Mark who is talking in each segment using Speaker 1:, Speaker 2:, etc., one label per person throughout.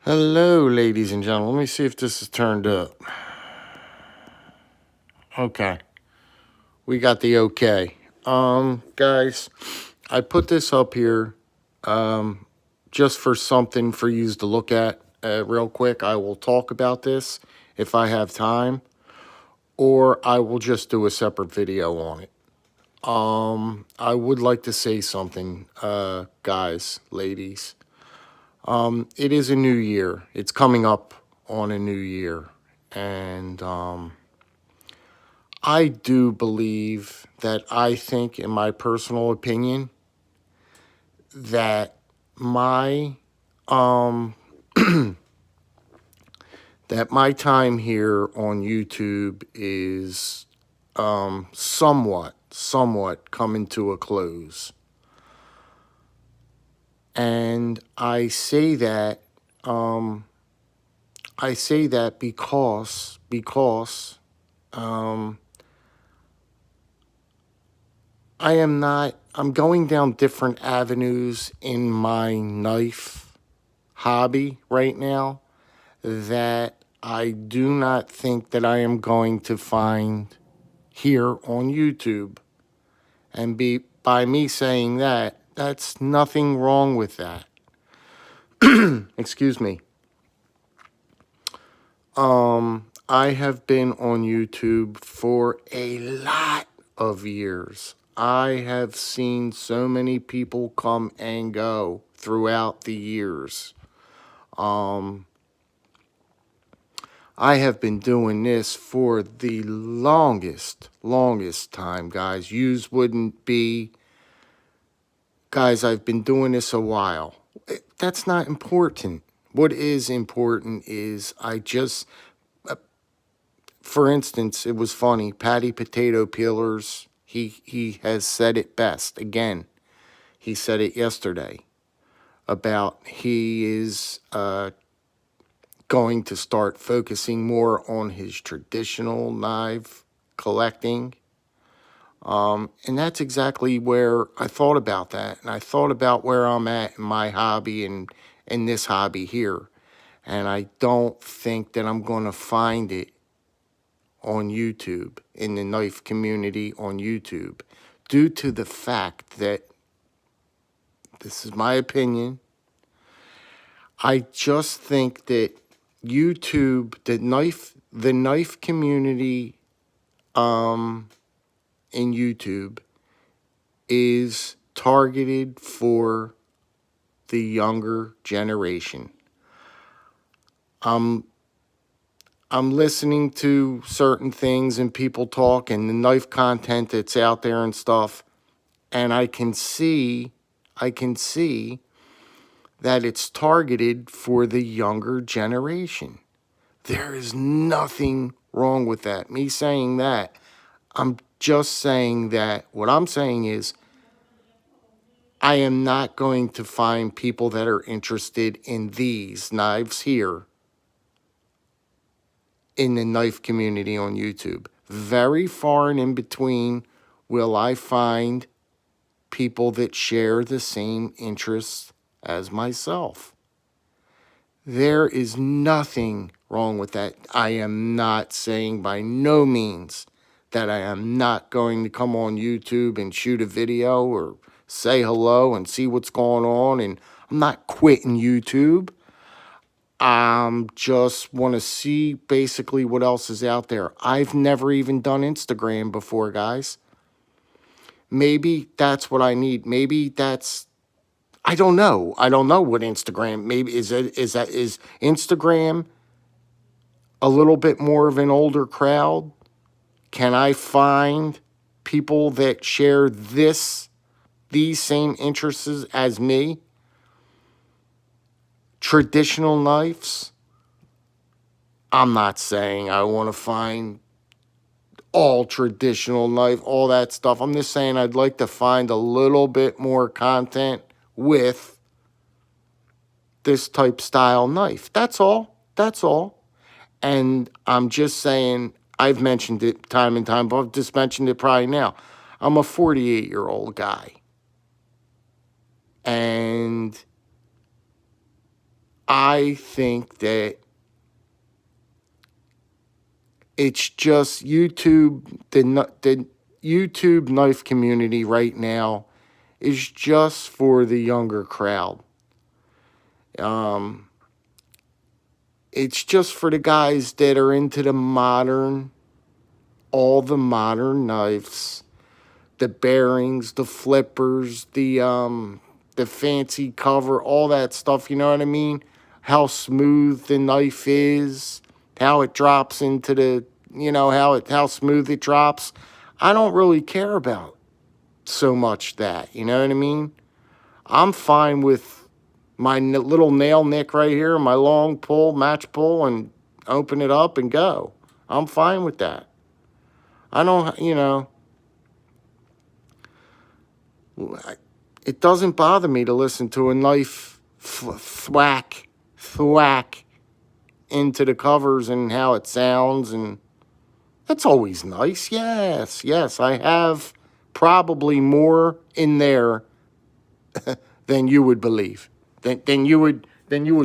Speaker 1: Hello, ladies and gentlemen. Let me see if this is turned up. Okay, we got the okay. Guys, I put this up here, just for something for you to look at, real quick. I will talk about this if I have time, or I will just do a separate video on it. I would like to say something, guys, ladies. It is a new year. It's coming up on a new year, and I do believe that I think, in my personal opinion, that my um that my time here on YouTube is somewhat coming to a close. And I say that because um I'm going down different avenues in my knife hobby right now that I do not think that I am going to find here on YouTube. And by me saying that, that's nothing wrong with that. Excuse me. I have been on YouTube for a lot of years. I have seen so many people come and go throughout the years. I have been doing this for the longest time, guys. Yous wouldn't be, guys, I've been doing this a while. That's not important. What is important is for instance, it was funny. Patty Potato Peelers, he has said it best. Again, he said it yesterday about he is going to start focusing more on his traditional knife collecting. And that's exactly where I thought about that. And I thought about where I'm at in my hobby and in this hobby here. And I don't think that I'm going to find it on YouTube, in the knife community on YouTube, due to the fact that, this is my opinion, I just think that YouTube, the knife community in YouTube is targeted for the younger generation. I'm listening to certain things and people talk and the knife content that's out there and stuff, and I can see that it's targeted for the younger generation. There is nothing wrong with that. Me saying that, I'm just saying that what I'm saying is I am not going to find people that are interested in these knives here in the knife community on YouTube. Very far and in between will I find people that share the same interests as myself. There is nothing wrong with that. I am not saying by no means that I am not going to come on YouTube and shoot a video or say hello and see what's going on. And I'm not quitting YouTube. Just want to see basically what else is out there. I've never even done Instagram before, guys. Maybe that's what I need. Maybe that's, I don't know. I don't know what Instagram, maybe is Instagram a little bit more of an older crowd? Can I find people that share these same interests as me? Traditional knives? I'm not saying I want to find all traditional knife, all that stuff. I'm just saying I'd like to find a little bit more content with this type style knife. That's all. That's all. And I'm just saying, I've mentioned it time and time, but I've just mentioned it probably now. I'm a 48-year-old guy. And I think that it's just YouTube, the YouTube knife community right now is just for the younger crowd. Um, it's just for the guys that are into all the modern knives, the bearings, the flippers, the fancy cover, all that stuff. You know what I mean? How smooth the knife is, how it drops into the, how smooth it drops. I don't really care about so much that. You know what I mean? I'm fine with my little nail nick right here, my long pull, match pull, and open it up and go. I'm fine with that. I don't, it doesn't bother me to listen to a knife thwack into the covers and how it sounds, and that's always nice. Yes, I have probably more in there than you would believe, than you would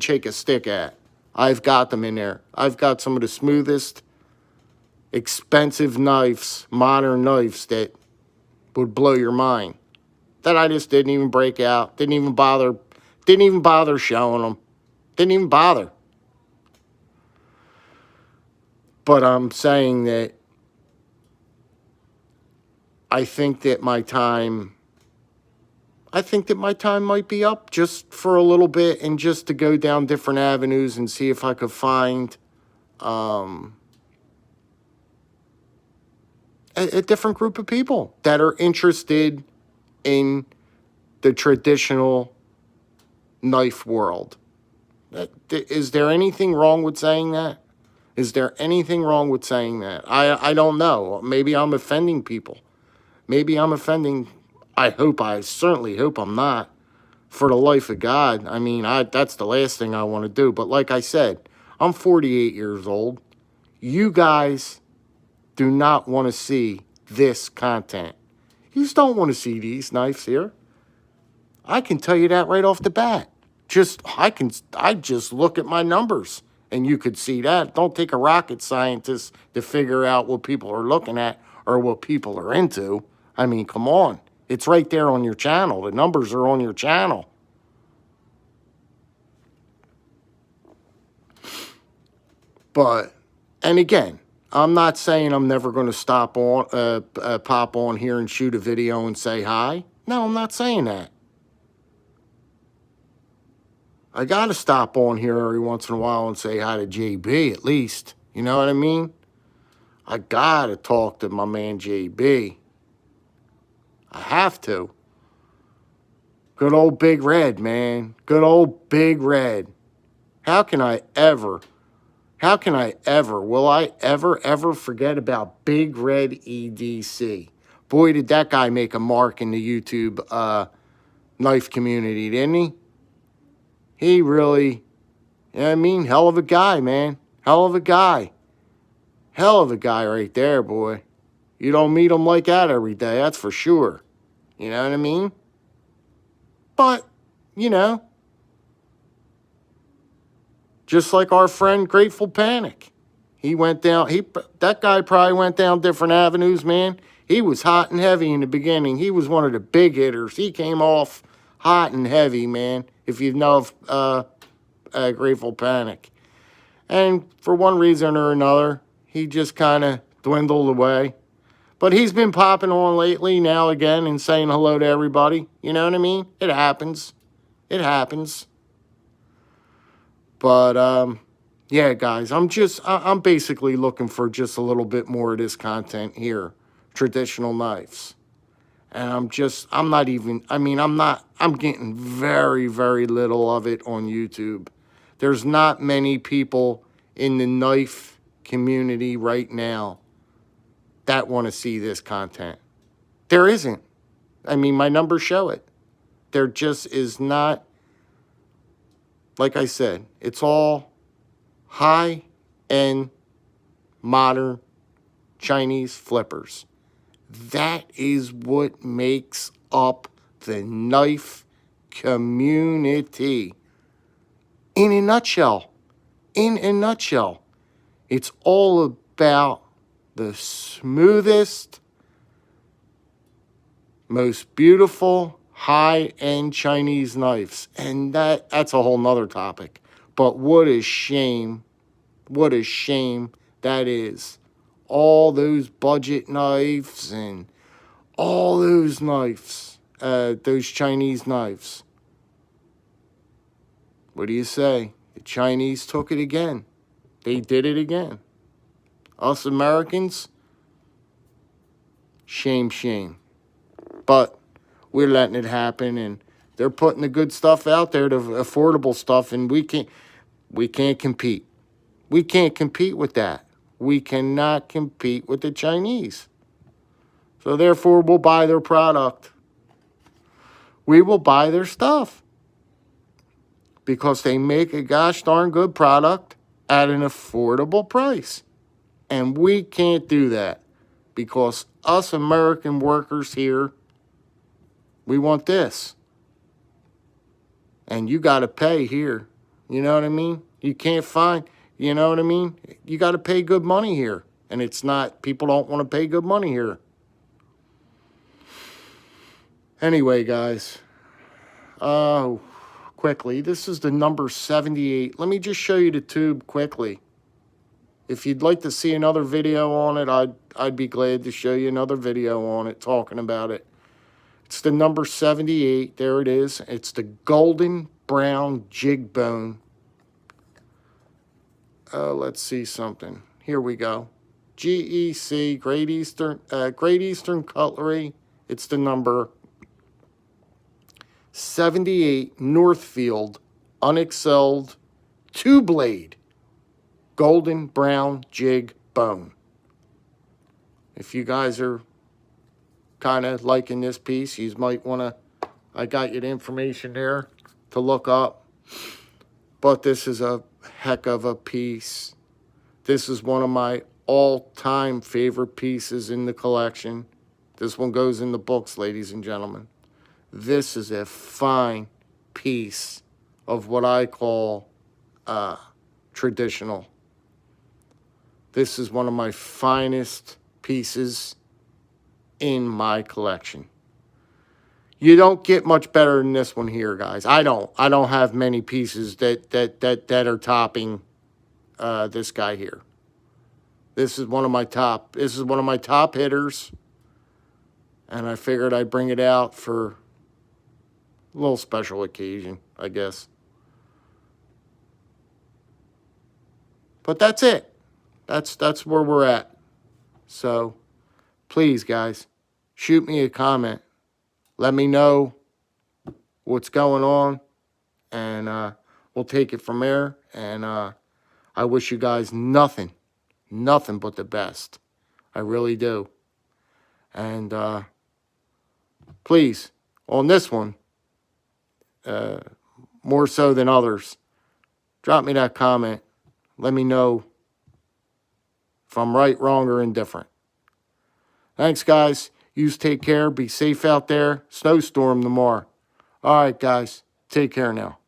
Speaker 1: shake a stick at. I've got them in there. I've got some of the smoothest, expensive knives, modern knives that would blow your mind. That I just didn't even break out. Didn't even bother showing them. Didn't even bother. But I'm saying that I think that my time might be up just for a little bit, and just to go down different avenues and see if I could find a different group of people that are interested in the traditional knife world. Is there anything wrong with saying that? Is there anything wrong with saying that? I don't know. Maybe I'm offending people. Maybe I'm offending. I certainly hope I'm not. For the life of God, I mean, that's the last thing I want to do. But like I said, I'm 48 years old. You guys do not want to see this content. You just don't want to see these knives here. I can tell you that right off the bat. I just look at my numbers and you could see that. Don't take a rocket scientist to figure out what people are looking at or what people are into. I mean, come on. It's right there on your channel. The numbers are on your channel. But, and again, I'm not saying I'm never going to pop on here and shoot a video and say hi. No, I'm not saying that. I got to stop on here every once in a while and say hi to JB at least. You know what I mean? I got to talk to my man JB. I have to. Good old Big Red, man. Good old Big Red. How can I ever, will I ever forget about Big Red EDC? Boy, did that guy make a mark in the YouTube knife community, didn't he? He really, I mean, hell of a guy, man. Hell of a guy. Hell of a guy right there, boy. You don't meet him like that every day, that's for sure. You know what I mean? But, you know, just like our friend Grateful Panic. That guy probably went down different avenues, man. He was hot and heavy in the beginning. He was one of the big hitters. He came off hot and heavy, man, if you know of Grateful Panic. And for one reason or another, he just kind of dwindled away. But he's been popping on lately now again and saying hello to everybody. You know what I mean? It happens. It happens. But, yeah, guys, I'm basically looking for just a little bit more of this content here. Traditional knives. And I'm getting very, very little of it on YouTube. There's not many people in the knife community right now that want to see this content. There isn't. I mean, my numbers show it. There just is not. Like I said, it's all high-end, modern Chinese flippers. That is what makes up the knife community. In a nutshell, it's all about the smoothest, most beautiful, high-end Chinese knives. And that's a whole nother topic. But what a shame that is. All those budget knives and all those knives, those Chinese knives. What do you say? The Chinese took it again. They did it again. Us Americans, shame. But we're letting it happen, and they're putting the good stuff out there, the affordable stuff, and we can't compete. We can't compete with that. We cannot compete with the Chinese. So therefore, we'll buy their product. We will buy their stuff because they make a gosh darn good product at an affordable price. And we can't do that because us American workers here, we want this. And you got to pay here. You know what I mean? You can't find, you know what I mean? You got to pay good money here. And it's not, people don't want to pay good money here. Anyway, guys, quickly, this is the number 78. Let me just show you the tube quickly. If you'd like to see another video on it, I'd be glad to show you another video on it, talking about it. It's the number 78. There it is. It's the golden brown jig bone. Let's see something. Here we go. GEC, Great Eastern Cutlery. It's the number 78 Northfield unexcelled two-blade golden brown jig bone. If you guys are kind of liking this piece, you might want to, I got you the information there to look up. But this is a heck of a piece. This is one of my all-time favorite pieces in the collection. This one goes in the books, ladies and gentlemen. This is a fine piece of what I call traditional. This is one of my finest pieces in my collection. You don't get much better than this one here, guys. I don't have many pieces that are topping this guy here. This is one of my top hitters. And I figured I'd bring it out for a little special occasion, I guess. But that's it. That's where we're at. So, please, guys, shoot me a comment. Let me know what's going on, and we'll take it from there. And I wish you guys nothing but the best. I really do. And please, on this one, more so than others, drop me that comment. Let me know if I'm right, wrong, or indifferent. Thanks, guys. You take care. Be safe out there. Snowstorm tomorrow. All right, guys. Take care now.